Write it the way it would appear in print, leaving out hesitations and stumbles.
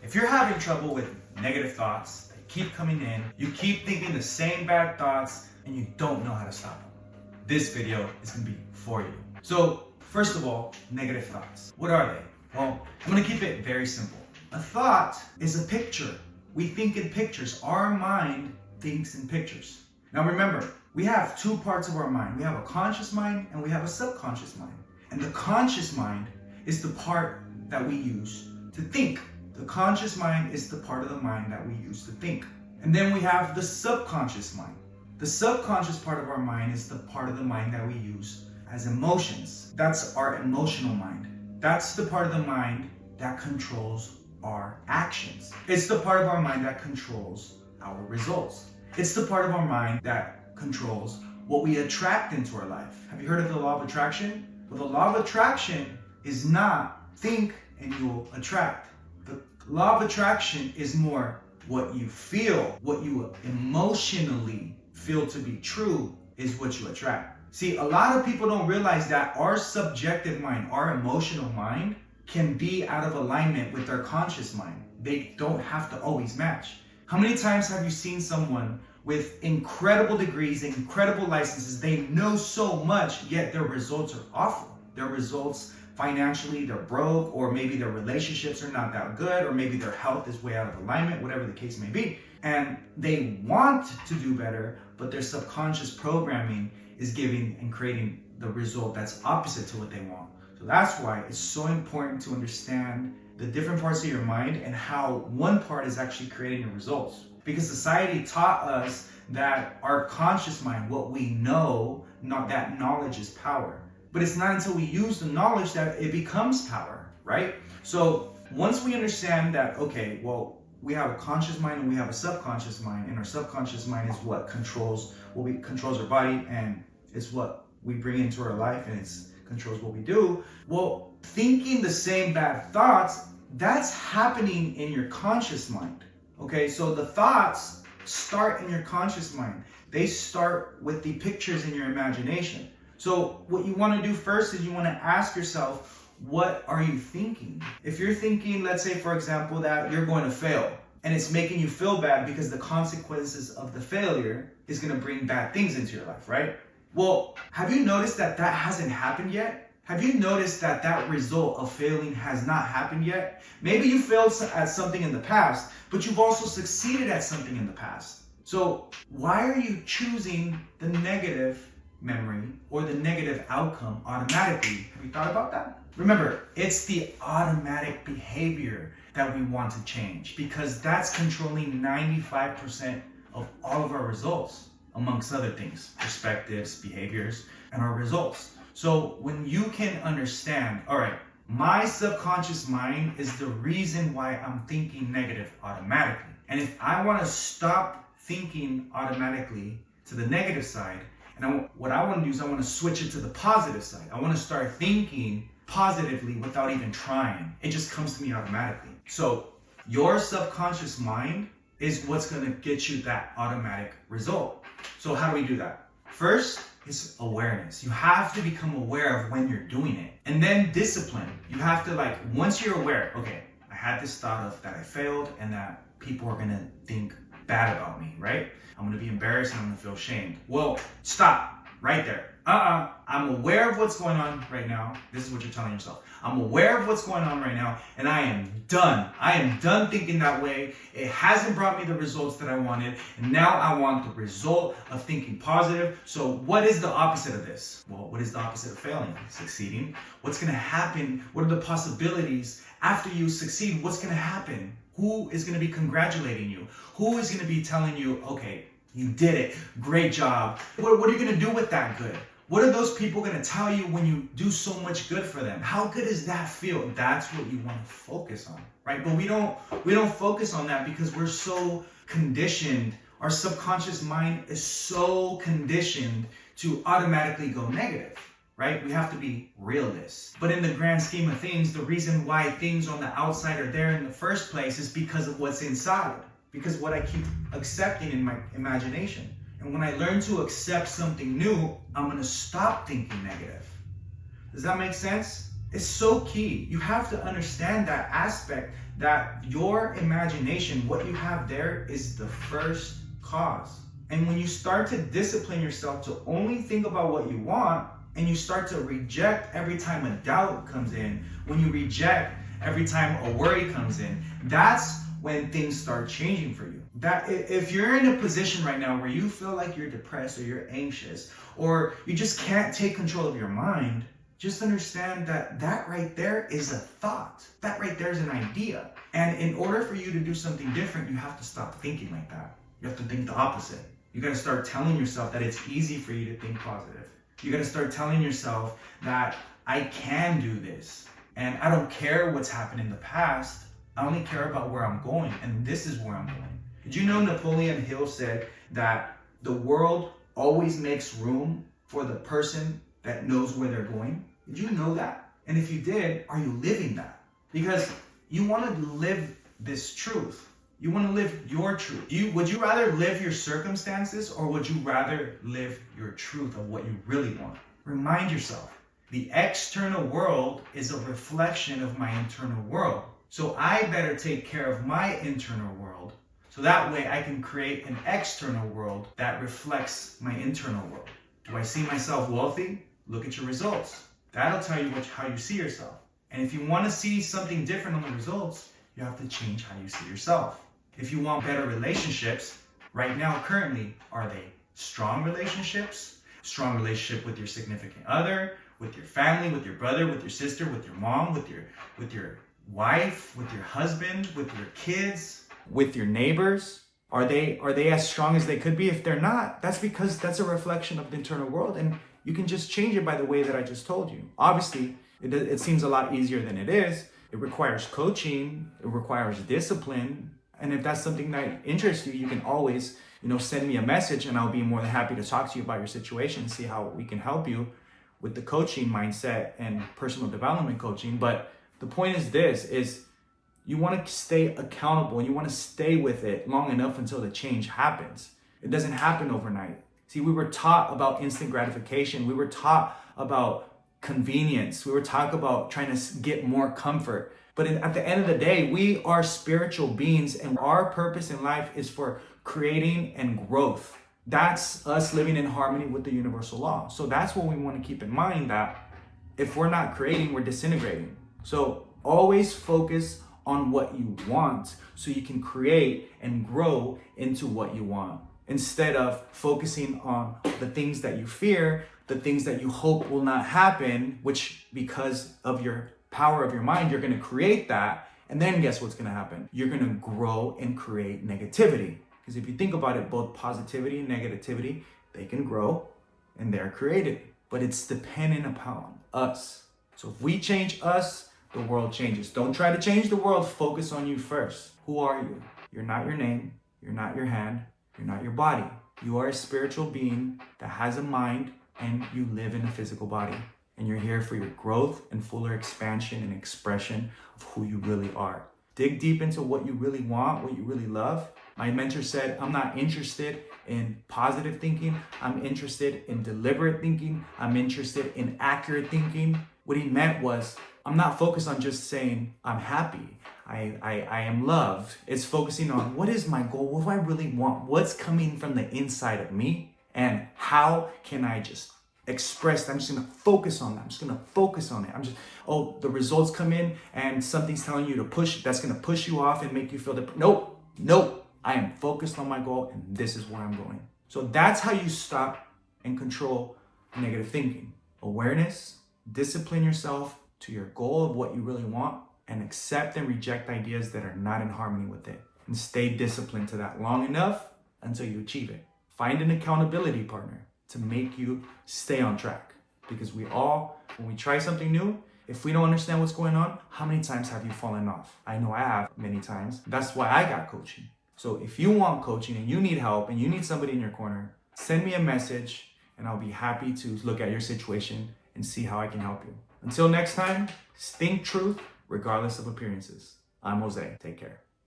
If you're having trouble with negative thoughts that keep coming in, you keep thinking the same bad thoughts, and you don't know how to stop them, this video is going to be for you. So, first of all, negative thoughts. What are they? Well, I'm going to keep it very simple. A thought is a picture. We think in pictures. Our mind thinks in pictures. Now remember, we have two parts of our mind. We have a conscious mind and we have a subconscious mind. And the conscious mind is the part that we use to think. The conscious mind is the part of the mind that we use to think. And then we have the subconscious mind. The subconscious part of our mind is the part of the mind that we use as emotions. That's our emotional mind. That's the part of the mind that controls our actions. It's the part of our mind that controls our results. It's the part of our mind that controls what we attract into our life. Have you heard of the law of attraction? Well, the law of attraction is not think and you'll attract. The law of attraction is more what you feel, what you emotionally feel to be true is what you attract. See, a lot of people don't realize that our subjective mind, our emotional mind, can be out of alignment with their conscious mind. They don't have to always match. How many times have you seen someone with incredible degrees, incredible licenses, they know so much, yet their results are awful. Their results financially, they're broke, or maybe their relationships are not that good, or maybe their health is way out of alignment, whatever the case may be. And they want to do better, but their subconscious programming is giving and creating the result that's opposite to what they want. So that's why it's so important to understand the different parts of your mind and how one part is actually creating the results. Because society taught us that our conscious mind, what we know, not that knowledge is power. But it's not until we use the knowledge that it becomes power, right? So once we understand that, okay, well, we have a conscious mind and we have a subconscious mind, and our subconscious mind is what controls our body, and it's what we bring into our life, and it controls what we do. Well, thinking the same bad thoughts, that's happening in your conscious mind. Okay, so the thoughts start in your conscious mind. They start with the pictures in your imagination. So what you want to do first is you want to ask yourself, what are you thinking? If you're thinking, let's say, for example, that you're going to fail, and it's making you feel bad because the consequences of the failure is going to bring bad things into your life, right? Well, have you noticed that that hasn't happened yet? Have you noticed that that result of failing has not happened yet? Maybe you failed at something in the past, but you've also succeeded at something in the past. So why are you choosing the negative memory or the negative outcome automatically? Have you thought about that? Remember, it's the automatic behavior that we want to change, because that's controlling 95% of all of our results, amongst other things, perspectives, behaviors, and our results. So when you can understand, all right, my subconscious mind is the reason why I'm thinking negative automatically. And if I want to stop thinking automatically to the negative side, and what I want to do is I want to switch it to the positive side. I want to start thinking positively without even trying. It just comes to me automatically. So your subconscious mind is what's going to get you that automatic result. So how do we do that? First is awareness. You have to become aware of when you're doing it. And then discipline. You have to, once you're aware, okay, I had this thought of that I failed and that people are going to think bad about me, right? I'm going to be embarrassed and I'm going to feel shamed. Well, stop right there. I'm aware of what's going on right now. This is what you're telling yourself. I'm aware of what's going on right now, and I am done. I am done thinking that way. It hasn't brought me the results that I wanted, and now I want the result of thinking positive. So what is the opposite of this? Well, what is the opposite of failing? Succeeding. What's going to happen? What are the possibilities after you succeed? What's going to happen? Who is going to be congratulating you? Who is going to be telling you, okay, you did it, great job? What are you going to do with that good? What are those people going to tell you when you do so much good for them? How good does that feel? That's what you want to focus on, right? But we don't focus on that because we're so conditioned. Our subconscious mind is so conditioned to automatically go negative, right? We have to be realists. But in the grand scheme of things, the reason why things on the outside are there in the first place is because of what's inside, because what I keep accepting in my imagination. And when I learn to accept something new, I'm going to stop thinking negative. Does that make sense? It's so key. You have to understand that aspect that your imagination, what you have there, is the first cause. And when you start to discipline yourself to only think about what you want, and you start to reject every time a doubt comes in, when you reject every time a worry comes in, that's when things start changing for you. That if you're in a position right now where you feel like you're depressed or you're anxious or you just can't take control of your mind, just understand that that right there is a thought. That right there is an idea. And in order for you to do something different, you have to stop thinking like that. You have to think the opposite. You got to start telling yourself that it's easy for you to think positive. You got to start telling yourself that I can do this. And I don't care what's happened in the past. I only care about where I'm going, and this is where I'm going. Did you know Napoleon Hill said that the world always makes room for the person that knows where they're going? Did you know that? And if you did, are you living that? Because you want to live this truth. You want to live your truth. Would you rather live your circumstances, or would you rather live your truth of what you really want? Remind yourself, the external world is a reflection of my internal world. So I better take care of my internal world, so that way I can create an external world that reflects my internal world. Do I see myself wealthy? Look at your results. That'll tell you how you see yourself. And if you want to see something different on the results, you have to change how you see yourself. If you want better relationships, right now, currently, are they strong relationships? Strong relationship with your significant other, with your family, with your brother, with your sister, with your mom, with your wife, with your husband, with your kids, with your neighbors? Are they as strong as they could be? If they're not, that's because that's a reflection of the internal world, and you can just change it by the way that I just told you. Obviously, it seems a lot easier than it is. It requires coaching, it requires discipline, and if that's something that interests you, you can always, send me a message, and I'll be more than happy to talk to you about your situation and see how we can help you with the coaching mindset and personal development coaching. But the point is this, is you want to stay accountable, and you want to stay with it long enough until the change happens. It doesn't happen overnight. See, we were taught about instant gratification. We were taught about convenience. We were taught about trying to get more comfort. But at the end of the day, we are spiritual beings, and our purpose in life is for creating and growth. That's us living in harmony with the universal law. So that's what we want to keep in mind, that if we're not creating, we're disintegrating. So always focus on what you want so you can create and grow into what you want, instead of focusing on the things that you fear, the things that you hope will not happen, which because of your power of your mind, you're going to create that. And then guess what's going to happen? You're going to grow and create negativity. Because if you think about it, both positivity and negativity, they can grow and they're created. But it's dependent upon us. So if we change us, the world changes. Don't try to change the world. Focus on you first. Who are you? You're not your name. You're not your hand. You're not your body. You are a spiritual being that has a mind, and you live in a physical body. And you're here for your growth and fuller expansion and expression of who you really are. Dig deep into what you really want, what you really love. My mentor said, I'm not interested in positive thinking. I'm interested in deliberate thinking. I'm interested in accurate thinking. What he meant was, I'm not focused on just saying, I'm happy. I am loved. It's focusing on, what is my goal? What do I really want? What's coming from the inside of me? And how can I just express that? I'm just going to focus on that. I'm just going to focus on it. The results come in and something's telling you to push. That's going to push you off and make you feel Nope. I am focused on my goal, and this is where I'm going. So that's how you stop and control negative thinking. Awareness, discipline yourself to your goal of what you really want, and accept and reject ideas that are not in harmony with it. And stay disciplined to that long enough until you achieve it. Find an accountability partner to make you stay on track. Because when we try something new, if we don't understand what's going on, how many times have you fallen off? I know I have many times. That's why I got coaching. So if you want coaching and you need help and you need somebody in your corner, send me a message and I'll be happy to look at your situation and see how I can help you. Until next time, think truth regardless of appearances. I'm Jose. Take care.